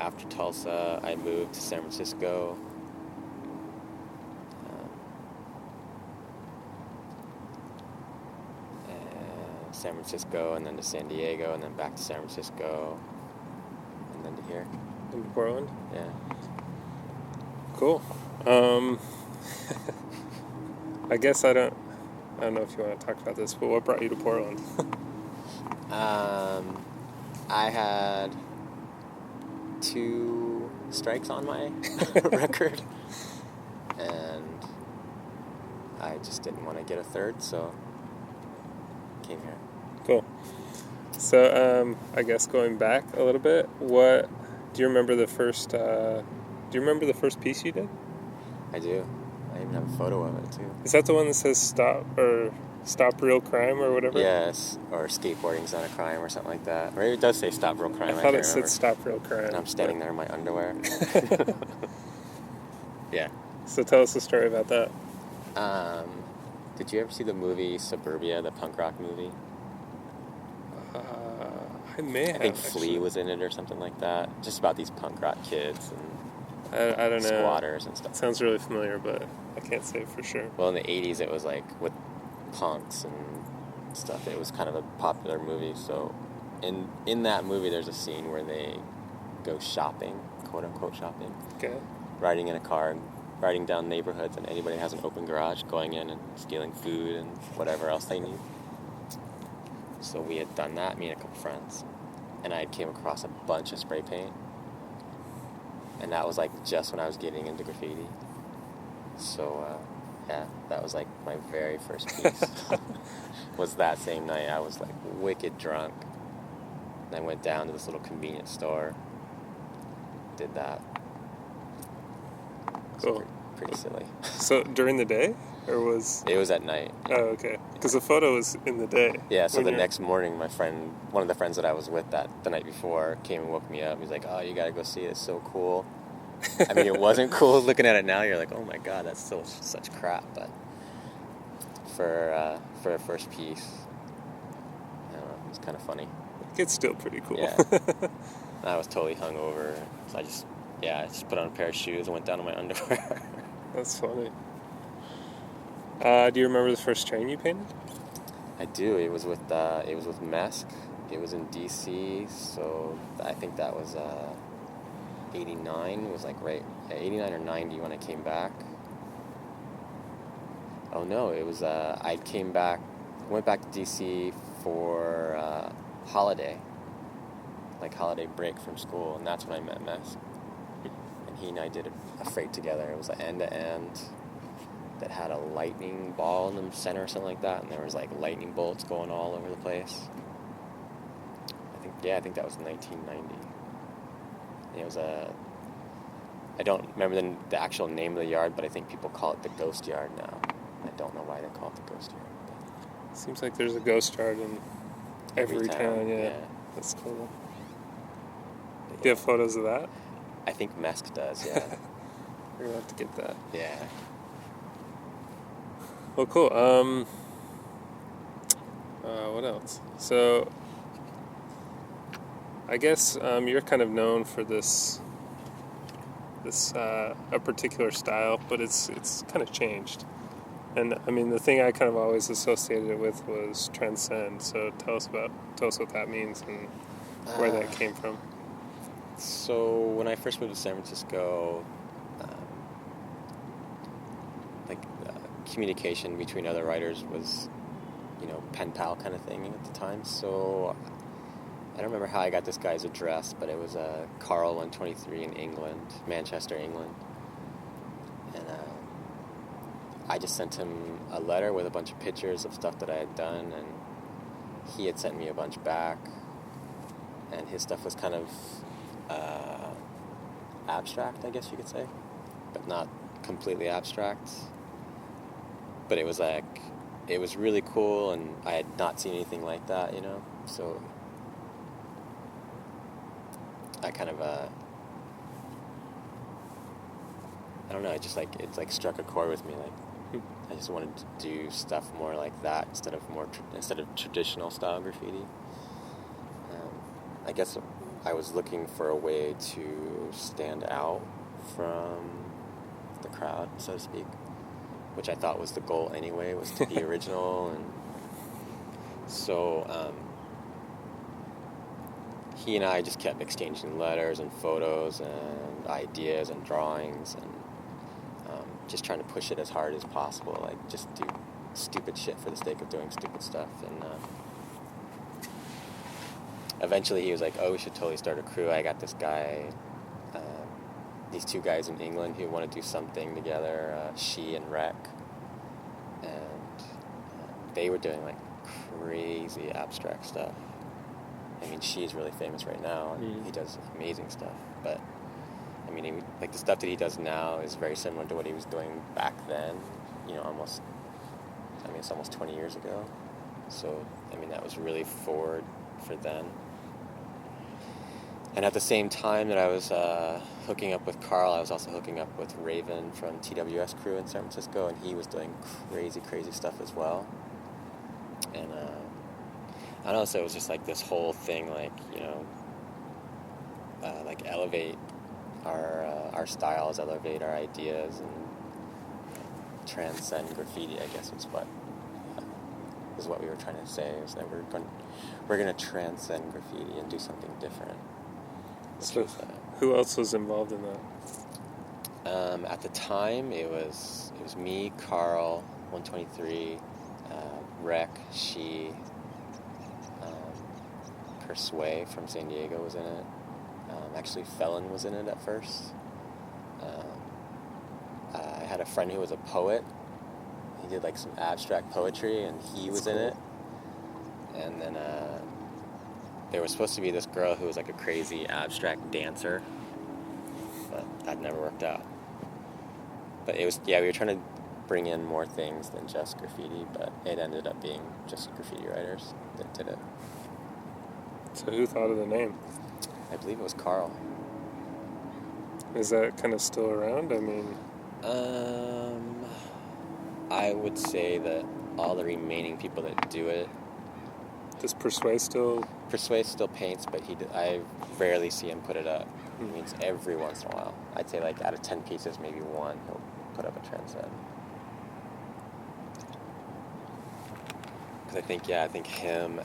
after Tulsa, I moved to San Francisco. San Francisco, and then to San Diego, and then back to San Francisco, and then to here. In Portland? Yeah. Cool. I guess I don't know if you want to talk about this, but what brought you to Portland? I had 2 strikes on my record, and I just didn't want to get a third, so came here. Cool. So, I guess going back a little bit, do you remember the first piece you did? I do. I even have a photo of it, too. Is that the one that says stop real crime or whatever? Yes, or skateboarding's not a crime or something like that. Or maybe it does say stop real crime. I thought it said stop real crime. And I'm standing there in my underwear. Yeah. So tell us the story about that. Did you ever see the movie Suburbia, the punk rock movie? I may have. I think Flea was in it or something like that. Just about these punk rock kids and I don't know. Squatters and stuff. It sounds really familiar, but I can't say for sure. Well, in the 80s, it was like with punks and stuff. It was kind of a popular movie. So in that movie, there's a scene where they go shopping, quote unquote shopping. Okay. Riding in a car, riding down neighborhoods, and anybody has an open garage, going in and stealing food and whatever else they need. So we had done that, me and a couple friends, and I came across a bunch of spray paint, and that was like just when I was getting into graffiti. So yeah, that was like my very first piece. Was that same night. I was like wicked drunk, and I went down to this little convenience store, did that. Cool. Pretty silly. So during the day, or was it was at night? Oh, okay. Because the photo was in the day. Yeah. So the next morning, my friend, one of the friends that I was with the night before, came and woke me up. He's like, "Oh, you gotta go see it. It's so cool." I mean, it wasn't cool. Looking at it now, you're like, "Oh my god, that's still such crap." But for a first piece, I don't know, it was kind of funny. It's still pretty cool. Yeah. I was totally hungover, so I just put on a pair of shoes and went down to my underwear. That's funny. Do you remember the first train you painted? I do. It was with Mesk. It was in DC, so I think that was 89. It was like 89 or 90 when I came back. Oh no, it was I went back to DC for holiday break from school, and that's when I met Mesk. And he and I did a freight together. It was an end-to-end that had a lightning ball in the center or something like that, and there was like lightning bolts going all over the place. I think that was 1990. And it was I don't remember the actual name of the yard, but I think people call it the Ghost Yard now. I don't know why they call it the Ghost Yard. But seems like there's a ghost yard in every town. Yeah. That's cool. Do you have photos of that? I think Mesk does, yeah. We're gonna have to get that. Yeah. Well, cool. What else? So, I guess you're kind of known for this a particular style, but it's kind of changed. And I mean, the thing I kind of always associated it with was Transcend. So tell us what that means and where that came from. So when I first moved to San Francisco, communication between other writers was, pen pal kind of thing at the time. So I don't remember how I got this guy's address, but it was Carl 123 in England, Manchester, England. And I just sent him a letter with a bunch of pictures of stuff that I had done, and he had sent me a bunch back. And his stuff was kind of abstract, I guess you could say, but not completely abstract. But it was really cool, and I had not seen anything like that, so I kind of, I don't know, it struck a chord with me, I just wanted to do stuff more like that instead of traditional style graffiti. I guess I was looking for a way to stand out from the crowd, so to speak, which I thought was the goal anyway, was to be original. And so he and I just kept exchanging letters and photos and ideas and drawings, and just trying to push it as hard as possible, like just do stupid shit for the sake of doing stupid stuff. And eventually he was like, oh, we should totally start a crew. I got this guy, these two guys in England who want to do something together, She and Rec, and they were doing like crazy abstract stuff. I mean, She's really famous right now, and he does amazing stuff, but I mean, like the stuff that he does now is very similar to what he was doing back then, you know, it's almost 20 years ago. So, I mean, that was really forward for then. And at the same time that I was hooking up with Carl, I was also hooking up with Raven from TWS Crew in San Francisco, and he was doing crazy, crazy stuff as well. And I don't know, so it was just like this whole thing, like, you know, like elevate our styles, elevate our ideas, and transcend graffiti, I guess is what we were trying to say, is that we're going to transcend graffiti and do something different. So who else was involved in that? At the time, it was me, Carl, 123, Rec, She, Persway from San Diego was in it. Actually, Felon was in it at first. I had a friend who was a poet. He did like some abstract poetry, and he was in it. And then there was supposed to be this girl who was like a crazy abstract dancer, but that never worked out. But it was, we were trying to bring in more things than just graffiti, but it ended up being just graffiti writers that did it. So who thought of the name? I believe it was Carl. Is that kind of still around? I mean... I would say that all the remaining people that do it... Does Persway still... Persway still paints, but I rarely see him put it up. I mean, it's every once in a while. I'd say like out of 10 pieces, maybe one, he'll put up a Transcend. Because I think him,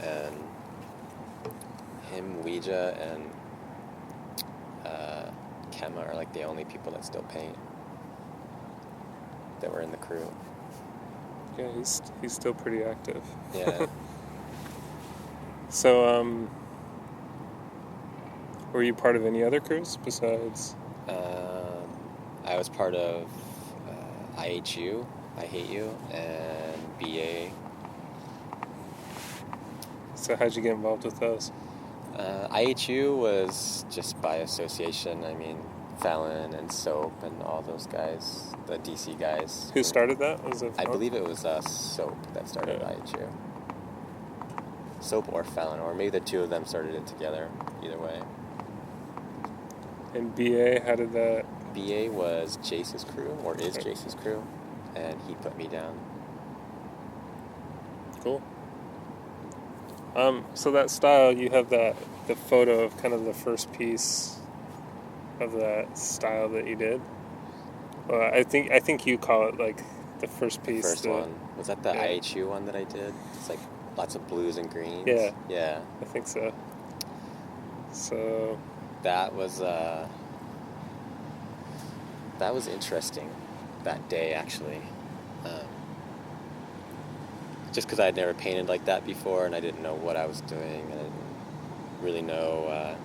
Ouija, and Kema are like the only people that still paint that were in the crew. Yeah, he's still pretty active. Yeah. So, were you part of any other crews besides? I was part of IHU, I Hate You, and BA. So how'd you get involved with those? IHU was just by association. I mean, Fallon and Soap and all those guys, the DC guys. Who started that? Was it? I believe it was Soap that started IHU. Soap or Fallon, or maybe the two of them started it together. Either way. And BA, how did that? BA was Jace's crew, or is Jace's crew, and he put me down. Cool. So that style, you have the photo of kind of the first piece of that style that you did. Well, I think you call it like the first piece. The first one. Was that the IHU one that I did? It's like lots of blues and greens. Yeah. Yeah. I think so. So that was interesting that day, actually. Just because I had never painted like that before, and I didn't know what I was doing, and I didn't really know.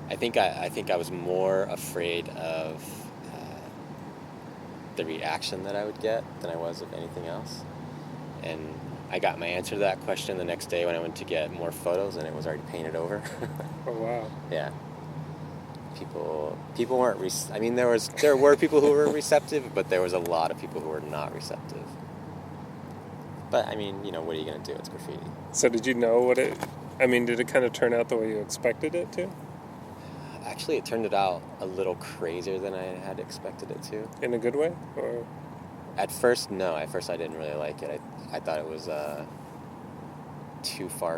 I think I was more afraid of the reaction that I would get than I was of anything else. And I got my answer to that question the next day when I went to get more photos, and it was already painted over. Oh wow! Yeah. People weren't. I mean, there were people who were receptive, but there was a lot of people who were not receptive. But I mean, you know, what are you going to do? It's graffiti. So did you know what it? I mean, did it kind of turn out the way you expected it to? Actually, it turned out a little crazier than I had expected it to. In a good way, or? At first, no. At first, I didn't really like it. I thought it was too far